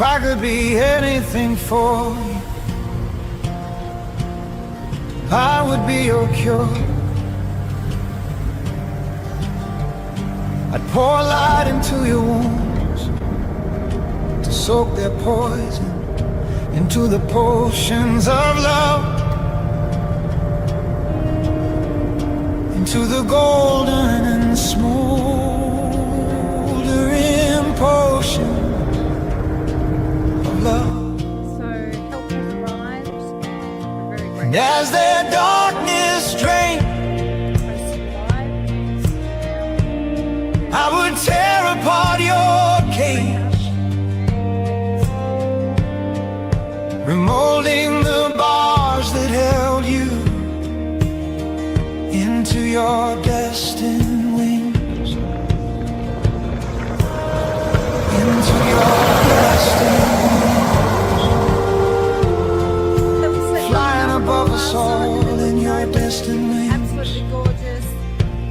I could be anything for you, I would be your cure. I'd pour light into your wounds to soak their poison into the potions of love, into the golden and smoldering potion of love. So help has arrived. We're very grateful. And as their darkness drained, I would tear apart your cage, remolding the bars that held you into your destined wings, into your destined wings, flying above us all in your destined wings. Absolutely gorgeous.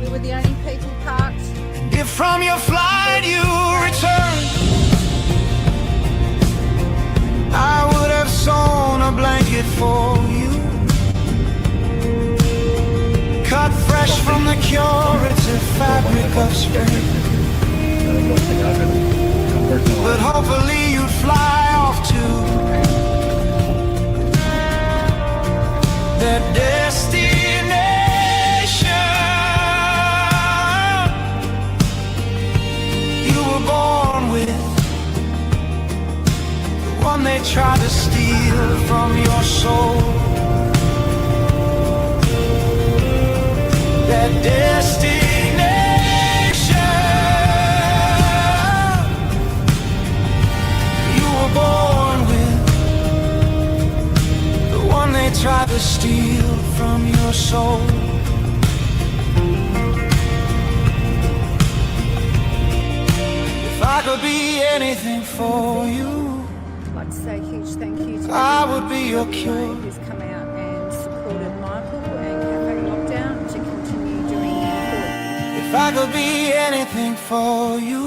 We were the only people parked. If from your flight you return, I would have sewn a blanket for you, cut fresh from the curative fabric of spring. But hopefully you'd fly off to that destination you were born with, the one they tried to steal from your soul. That destination you were born with, the one they tried to steal from your soul. If I could be anything for you, I'd like to say a huge thank you to I everyone would be your cure. who's come out and supported Michael and Cafe Lockdown to continue doing good. If I could be anything for you,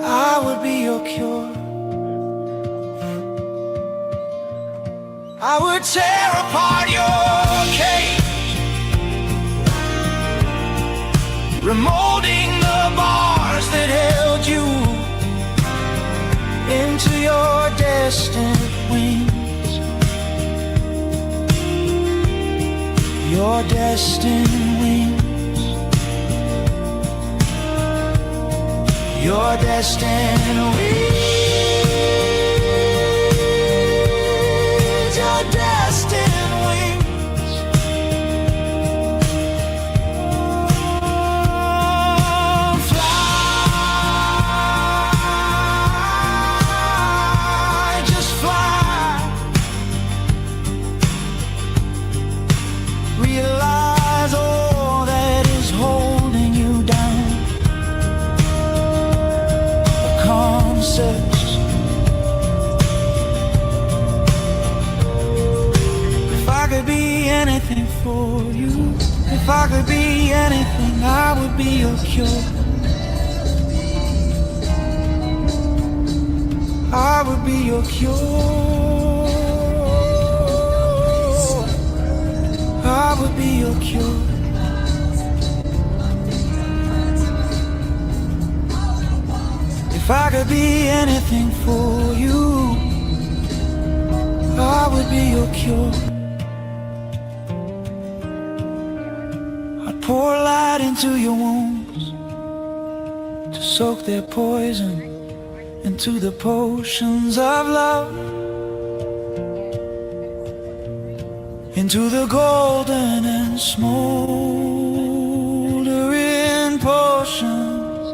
I would be your cure. I would tear apart your cage, remolding the bars that held you into your destined wings, your destined wings, your destined wings, your destined wings. Fly, just fly. Realize all that is holding you down. The concepts. If I could be anything for you, if I could be anything, I would be your cure. I would be your cure. I would be your cure. If I could be anything for you, I would be your cure. I'd pour light into your wounds to soak their poison into the potions of love, into the golden and smoldering potions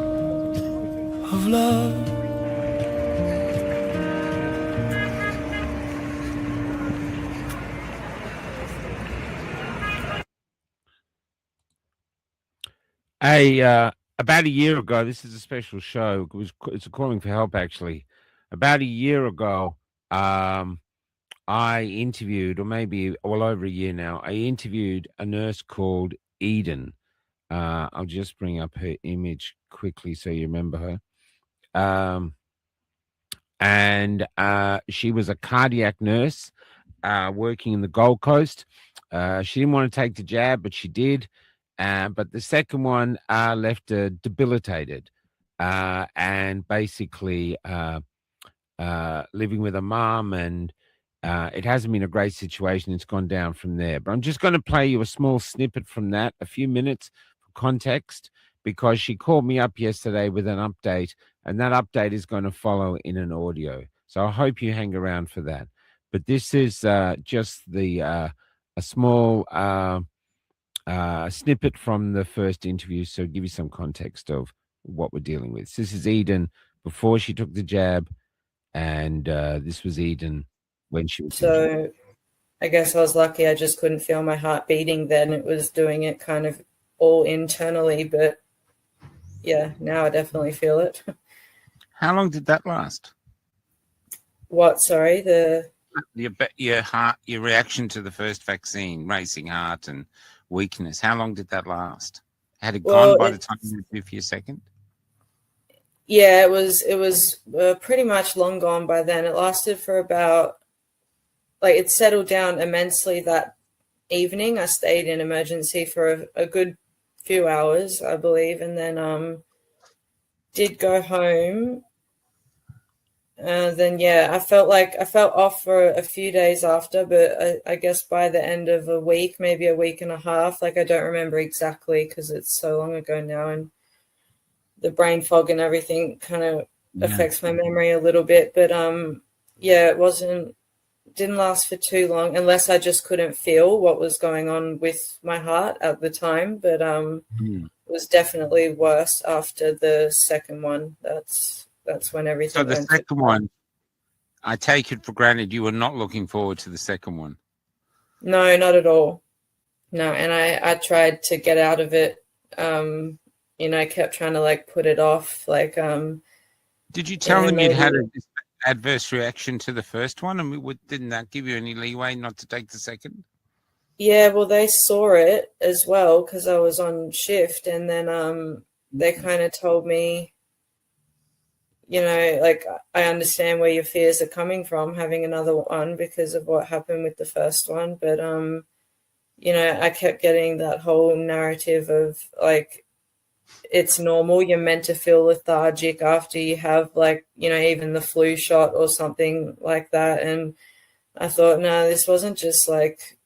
of love. About a year ago, this is a special show. It's a calling for help, actually. About a year ago, I interviewed, or maybe well over a year now, I interviewed a nurse called Eden. I'll just bring up her image quickly so you remember her. and she was a cardiac nurse working in the Gold Coast. She didn't want to take the jab, but she did. But the second one left her debilitated, and basically living with a mom, and it hasn't been a great situation. It's gone down from there. But I'm just going to play you a small snippet from that, a few minutes for context, because she called me up yesterday with an update, and that update is going to follow in an audio. So I hope you hang around for that. But this is just a small snippet from the first interview, so give you some context of what we're dealing with. This is Eden before she took the jab, and this was Eden when she was injured. So I guess I was lucky I just couldn't feel my heart beating then. It was doing it kind of all internally, but yeah, now I definitely feel it. How long did that last? What? Sorry, Your heart, your reaction to the first vaccine, racing heart and weakness. How long did that last? Had it gone by the time you were due for your second? Yeah, it was pretty much long gone by then. It lasted for about, like, it settled down immensely that evening. I stayed in emergency for a good few hours, I believe, and then did go home. Then yeah, I felt off for a few days after, but I guess by the end of a week, maybe a week and a half, like I don't remember exactly because it's so long ago now, and the brain fog and everything kind of affects my memory a little bit. But yeah, didn't last for too long, unless I just couldn't feel what was going on with my heart at the time. But it was definitely worse after the second one. That's when everything. So the second one, I take it for granted you were not looking forward to the second one. No, not at all. No, and I tried to get out of it. I kept trying to like put it off. Like, did you tell them you'd had an adverse reaction to the first one, and didn't that give you any leeway not to take the second? Yeah, well, they saw it as well because I was on shift, and then they kind of told me, like, I understand where your fears are coming from, having another one because of what happened with the first one. But, I kept getting that whole narrative of, like, it's normal. You're meant to feel lethargic after you have, like, even the flu shot or something like that. And I thought, no, this wasn't just, like,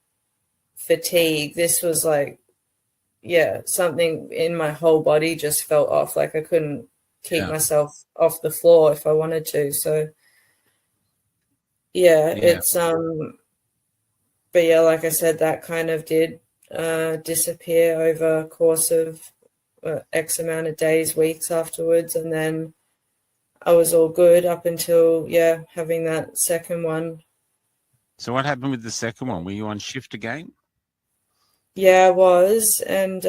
fatigue. This was, like, yeah, something in my whole body just felt off. Like, I couldn't keep myself off the floor if I wanted to. So it's but yeah, like I said, that kind of did disappear over a course of X amount of days, weeks afterwards, and then I was all good up until having that second one. So what happened with the second one? Were you on shift again? Yeah, I was, and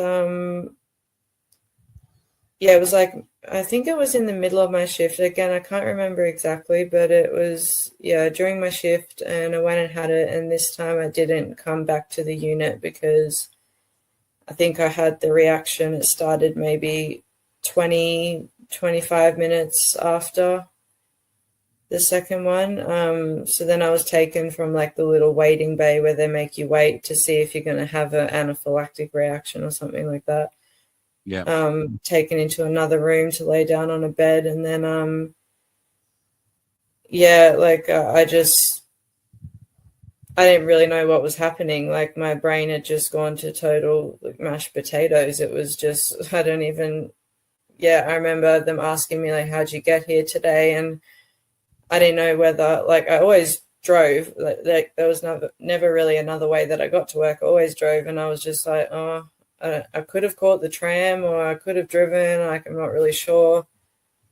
it was like, I think it was in the middle of my shift. Again, I can't remember exactly, but it was, during my shift, and I went and had it. And this time I didn't come back to the unit because I think I had the reaction. It started maybe 20, 25 minutes after the second one. So then I was taken from like the little waiting bay where they make you wait to see if you're going to have an anaphylactic reaction or something like that. Taken into another room to lay down on a bed, and then I didn't really know what was happening. Like, my brain had just gone to total mashed potatoes. It was just, I remember them asking me, like, how'd you get here today? And I didn't know whether, like, I always drove. Like there was never really another way that I got to work. I always drove, and I was just like, I could have caught the tram or I could have driven. Like, I'm not really sure.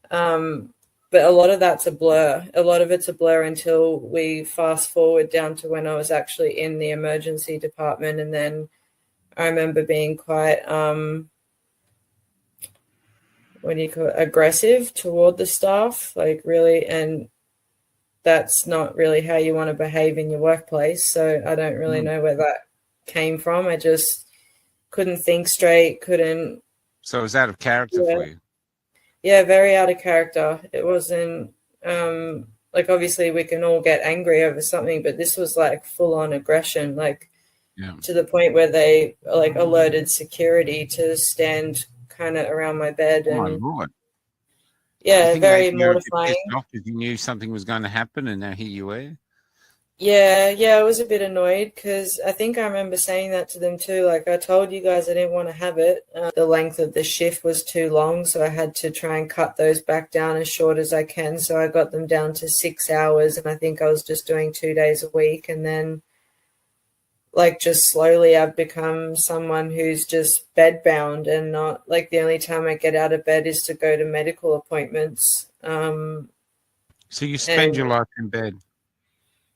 But a lot of that's a blur. A lot of it's a blur until we fast forward down to when I was actually in the emergency department. And then I remember being quite, aggressive toward the staff, like, really. And that's not really how you want to behave in your workplace. So I don't really know where that came from. I just couldn't think straight, couldn't. So it was out of character for you? Yeah, very out of character. It wasn't, like obviously we can all get angry over something, but this was like full on aggression, like Yeah. to the point where they like alerted security to stand kind of around my bed. Oh, my And Lord. I yeah, think very maybe you're a bit mortifying. pissed off because you knew something was going to happen, and now here you were. Yeah, I was a bit annoyed because I think I remember saying that to them too. Like, I told you guys I didn't want to have it. The length of the shift was too long, so I had to try and cut those back down as short as I can. So I got them down to 6 hours, and I think I was just doing 2 days a week. And then, like, just slowly I've become someone who's just bedbound, and not like the only time I get out of bed is to go to medical appointments. So you spend your And life in bed.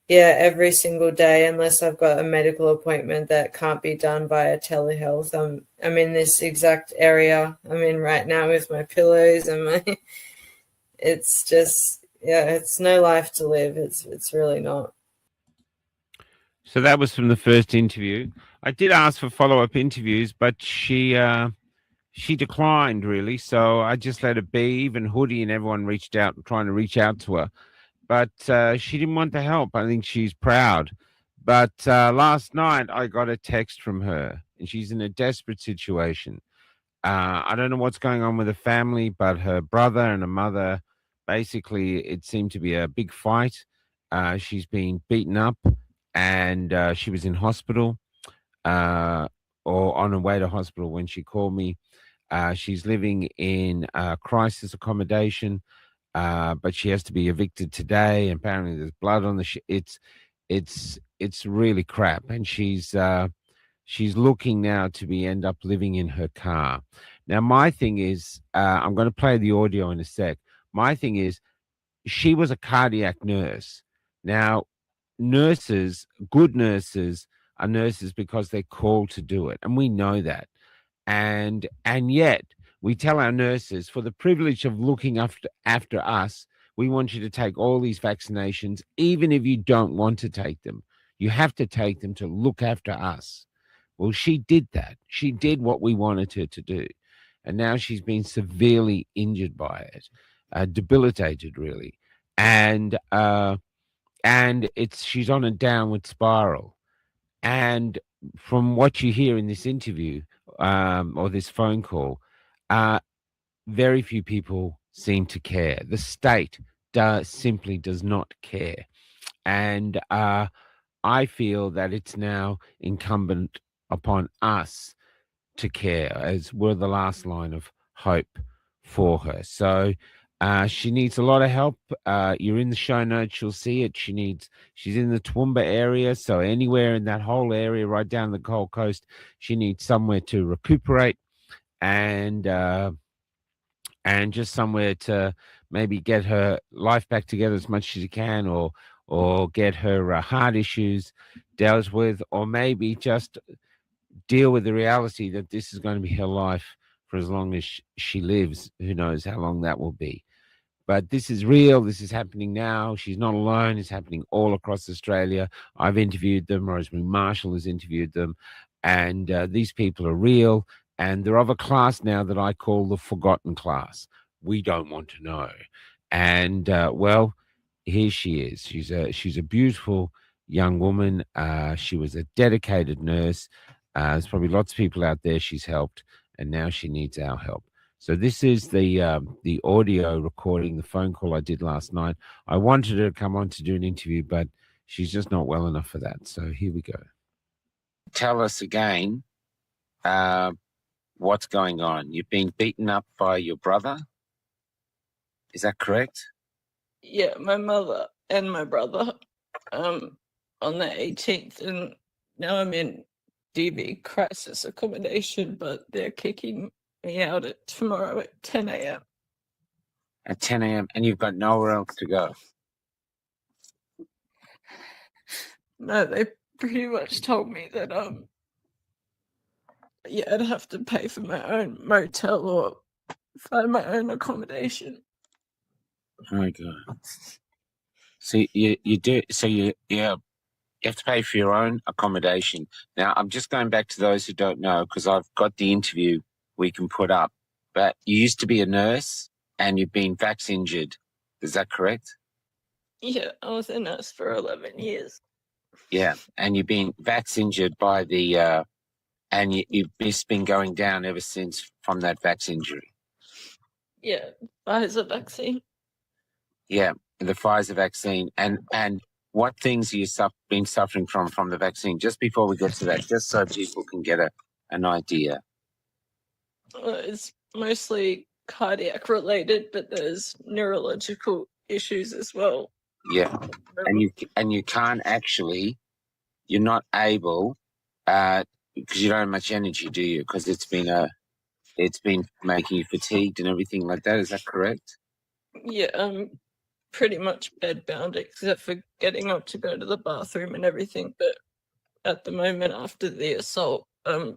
yeah, every single day, unless I've got a medical appointment that can't be done via telehealth. I'm in this exact area I'm in right now with my pillows and my. It's just, yeah, it's no life to live. It's really not. So that was from the first interview. I did ask for follow-up interviews, but she declined really. So I just let it be. Even Hoodie and everyone reached out, trying to reach out to her, but she didn't want the help. I think she's proud. But last night I got a text from her, and she's in a desperate situation. I don't know what's going on with her family, but her brother and her mother, basically, it seemed to be a big fight. She's been beaten up, and she was in hospital uh, or on her way to hospital when she called me. She's living in crisis accommodation, but she has to be evicted today. And apparently, there's blood on the. It's really crap, and she's looking now to be end up living in her car. Now, my thing is, I'm going to play the audio in a sec. My thing is, she was a cardiac nurse. Now, nurses, good nurses, are nurses because they're called to do it, and we know that. And yet, we tell our nurses, for the privilege of looking after us, we want you to take all these vaccinations, even if you don't want to take them. You have to take them to look after us. Well, she did that. She did what we wanted her to do. And now she's been severely injured by it, debilitated, really. And she's on a downward spiral. And from what you hear in this interview or this phone call, very few people seem to care. The state simply does not care. And I feel that it's now incumbent upon us to care, as we're the last line of hope for her. So she needs a lot of help. You're in the show notes, you'll see it. She's in the Toowoomba area, so anywhere in that whole area, right down the Gold Coast, she needs somewhere to recuperate and just somewhere to maybe get her life back together as much as she can, or get her heart issues dealt with, or maybe just deal with the reality that this is going to be her life for as long as she lives. Who knows how long that will be? But this is real. This is happening now. She's not alone. It's happening all across Australia. I've interviewed them. Rosemary Marshall has interviewed them. And these people are real. And they're of a class now that I call the forgotten class. We don't want to know. And, well, here she is. She's a beautiful young woman. She was a dedicated nurse. There's probably lots of people out there she's helped. And now she needs our help. So this is the audio recording, the phone call I did last night. I wanted her to come on to do an interview, but she's just not well enough for that. So here we go. Tell us again what's going on. You've been beaten up by your brother. Is that correct? Yeah, my mother and my brother on the 18th, and now I'm in DV crisis accommodation, but they're kicking me out at tomorrow at 10 a.m. At 10 a.m. and you've got nowhere else to go. No, they pretty much told me that yeah, I'd have to pay for my own motel or find my own accommodation. Oh my God. So you do. So you have to pay for your own accommodation. Now, I'm just going back to those who don't know, because I've got the interview we can put up. But you used to be a nurse and you've been vax injured. Is that correct? Yeah, I was a nurse for 11 years. Yeah, and you've been vax injured by the, and you've just been going down ever since from that vax injury. Yeah, Pfizer vaccine. Yeah, the Pfizer vaccine, and what things are you been suffering from the vaccine? Just before we get to that, just so people can get an idea. It's mostly cardiac related, but there's neurological issues as well. Yeah, and you can't actually, you're not able, because you don't have much energy, do you? Because it's been making you fatigued and everything like that. Is that correct? Yeah, I'm pretty much bedbound except for getting up to go to the bathroom and everything. But at the moment, after the assault, I'm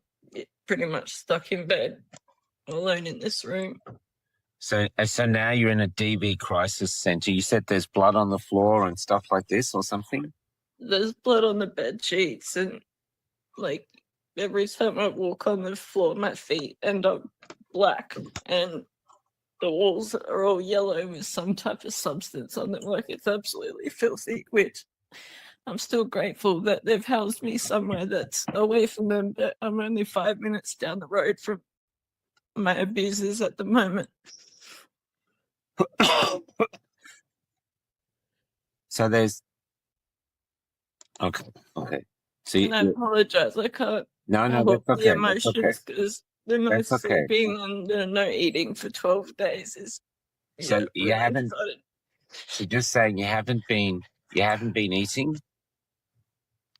pretty much stuck in bed, alone in this room. So now you're in a DV crisis center. You said there's blood on the floor and stuff like this or something? There's blood on the bed sheets, and like every time I walk on the floor, my feet end up black, and the walls are all yellow with some type of substance on them. Like, it's absolutely filthy, which I'm still grateful that they've housed me somewhere that's away from them, but I'm only 5 minutes down the road from my abusers at the moment. So there's okay. So and I apologize. I can't no, help that's okay. the emotions because the no That's okay. sleeping and the no eating for 12 days is So you really haven't. started. So just saying you haven't been eating.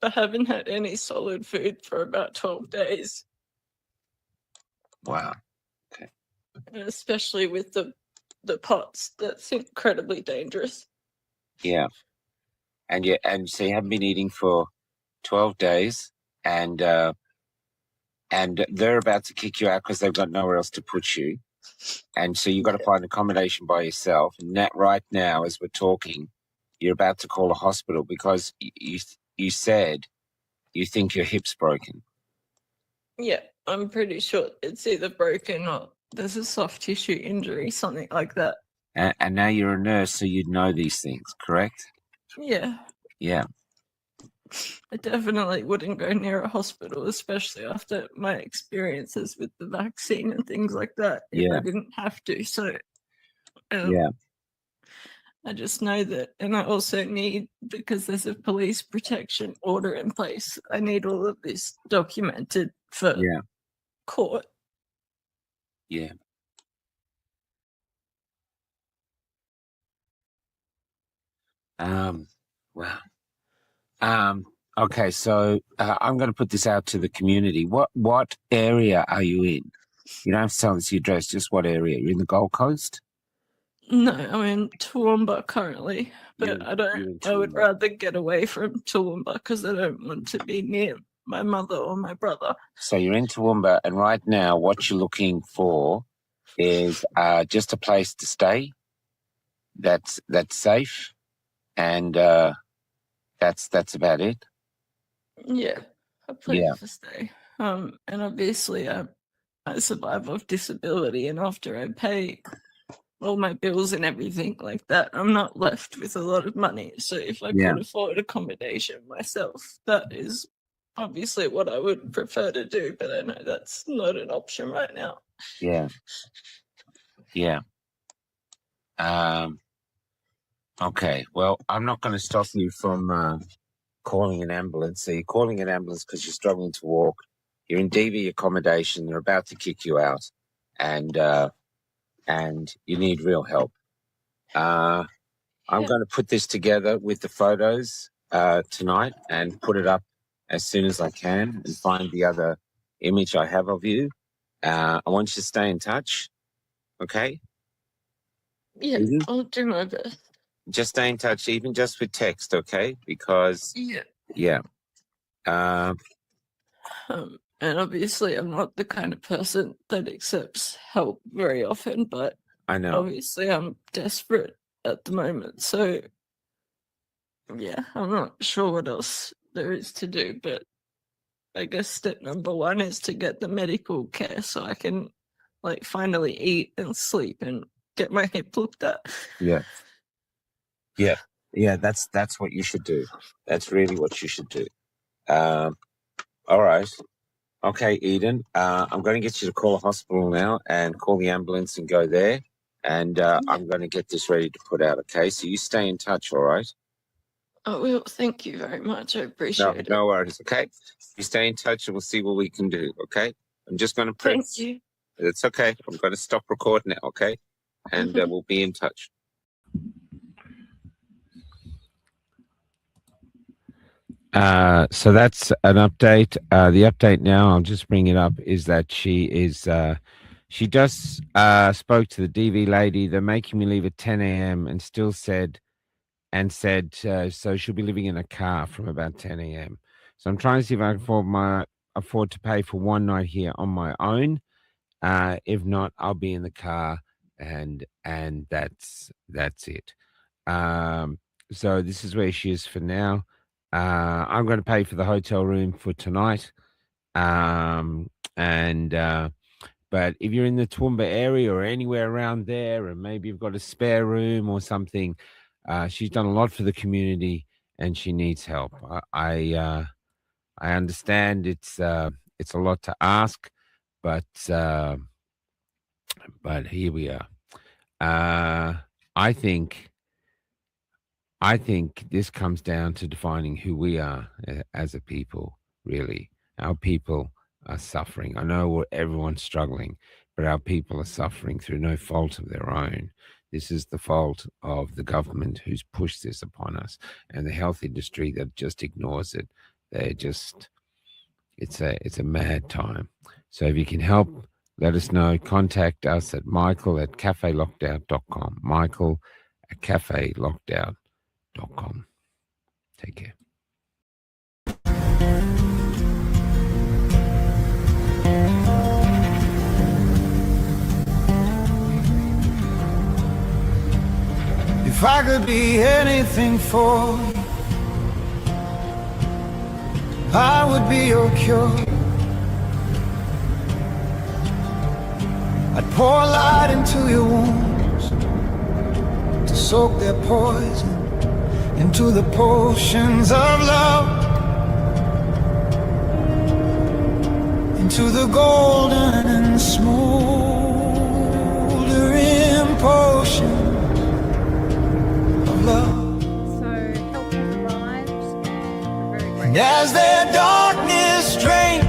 I haven't had any solid food for about 12 days. Wow. And especially with the pots. That's incredibly dangerous. Yeah. And so you haven't been eating for 12 days, and they're about to kick you out because they've got nowhere else to put you, and so you've got to find accommodation by yourself. And that right now, as we're talking, you're about to call a hospital because you said you think your hip's broken. Yeah, I'm pretty sure it's either broken or there's a soft tissue injury, something like that. And now you're a nurse, so you'd know these things, correct? Yeah. Yeah. I definitely wouldn't go near a hospital, especially after my experiences with the vaccine and things like that, if I didn't have to. So, I just know that, and I also need, because there's a police protection order in place, I need all of this documented for court. Yeah. Wow. Okay, so I'm going to put this out to the community. What area are you in? You don't have to tell us your address, just what area. You're in the Gold Coast? No, I'm in Toowoomba currently, but I would rather get away from Toowoomba because I don't want to be near my mother or my brother. So you're in Toowoomba, and right now what you're looking for is just a place to stay that's safe, and that's about it. Yeah, a place to stay. And obviously I survive off disability, and after I pay all my bills and everything like that, I'm not left with a lot of money. So if I could afford accommodation myself, that is obviously what I would prefer to do, but I know that's not an option right now. Yeah. Okay, well, I'm not going to stop you from calling an ambulance. So you're calling an ambulance because you're struggling to walk. You're in DV accommodation. They're about to kick you out, and you need real help. I'm going to put this together with the photos tonight and put it up as soon as I can and find the other image I have of you. I want you to stay in touch, okay? Yeah, I'll do my best. Just stay in touch, even just with text, okay? Because and obviously I'm not the kind of person that accepts help very often, but I know. Obviously I'm desperate at the moment. So I'm not sure what else there is to do, but I guess step number one is to get the medical care so I can like finally eat and sleep and get my hip looked at. Yeah. Yeah, that's what you should do. That's really what you should do. All right. Okay, Eden. I'm going to get you to call a hospital now and call the ambulance and go there. And I'm going to get this ready to put out. Okay, so you stay in touch. All right. Oh, well, thank you very much. I appreciate it. No worries. Okay, you stay in touch and we'll see what we can do. Okay. I'm just going to press. Thank you. It's okay. I'm going to stop recording it. Okay, and we'll be in touch. So that's an update. The update now, I'll just bring it up, is that she just spoke to the DV lady. They're making me leave at 10 a.m. and still said, so she'll be living in a car from about 10 a.m. So I'm trying to see if I can afford to pay for one night here on my own. If not, I'll be in the car, and that's it. So this is where she is for now. I'm going to pay for the hotel room for tonight. But if you're in the Toowoomba area or anywhere around there, and maybe you've got a spare room or something, she's done a lot for the community and she needs help. I understand it's a lot to ask, but here we are. I think this comes down to defining who we are as a people, really. Our people are suffering. I know everyone's struggling, but our people are suffering through no fault of their own. This is the fault of the government who's pushed this upon us, and the health industry that just ignores it. It's a mad time. So if you can help, let us know. Contact us at michael@cafelockdown.com. michael@cafelockdown.com. Take care. If I could be anything for you, I would be your cure. I'd pour light into your wounds to soak their poison into the potions of love, into the golden and smoldering potion of love. So help has arrived, and we're very And grateful. as their darkness drained,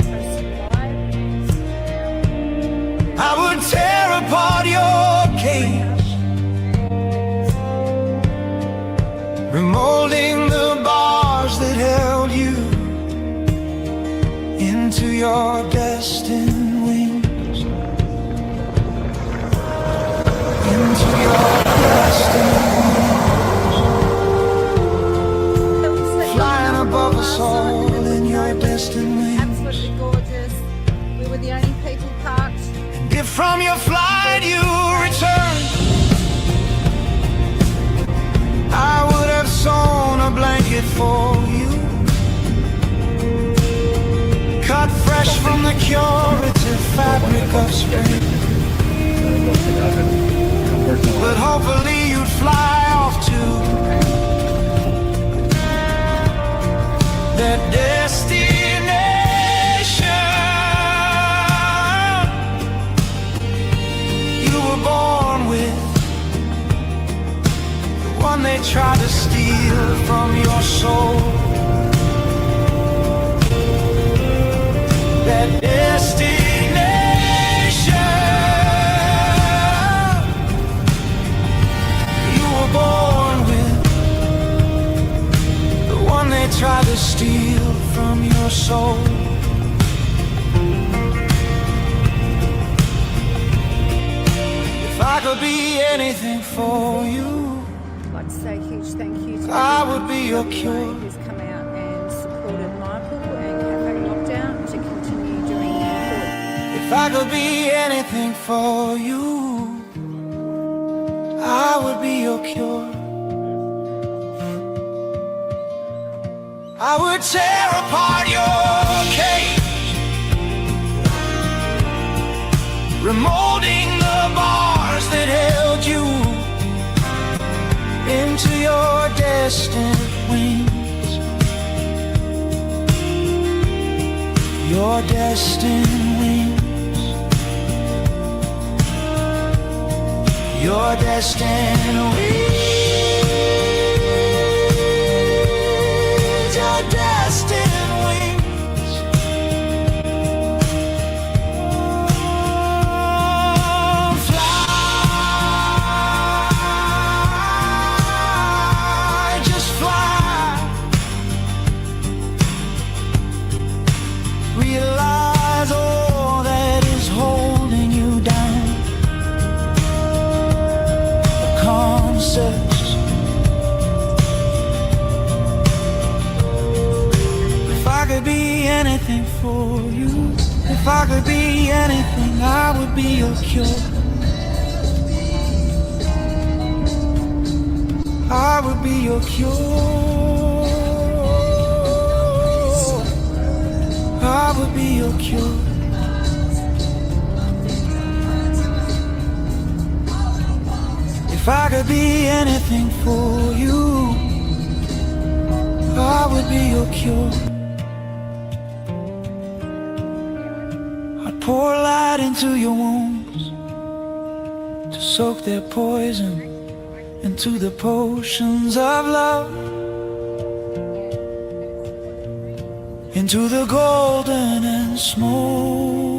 So survived. I would tear apart your cage, remolding the bars that held you into your destined wings, into your destined wings, flying above us all in your destined wings. Absolutely gorgeous. We were the only people parked. If from your flight you return, I would have sewn a blanket for you, cut fresh from the curative fabric of spring. But hopefully you'd fly off to that destination you were born with, the one they tried to steal from your soul. That destination you were born with, the one they tried to steal from your soul. If I could be anything for you, I'd like to say a huge thank you to I would be your cure. who's come out and supported Michael and Cafe Lockdown to continue doing good. if I could be anything for you, I would be your cure. I would tear apart your cage, remolding the bars that held you into into your destined wings, your destined wings, your destined wings, your destined wings. Oh, fly, just fly. Realize all that is holding you down. The concepts. If I could be anything for you, if I could be anything, I would be your cure. I would be your cure. I would be your cure. If I could be anything for you, I would be your cure. I'd pour light into your wounds to soak their poison into the potions of love, into the golden and smoke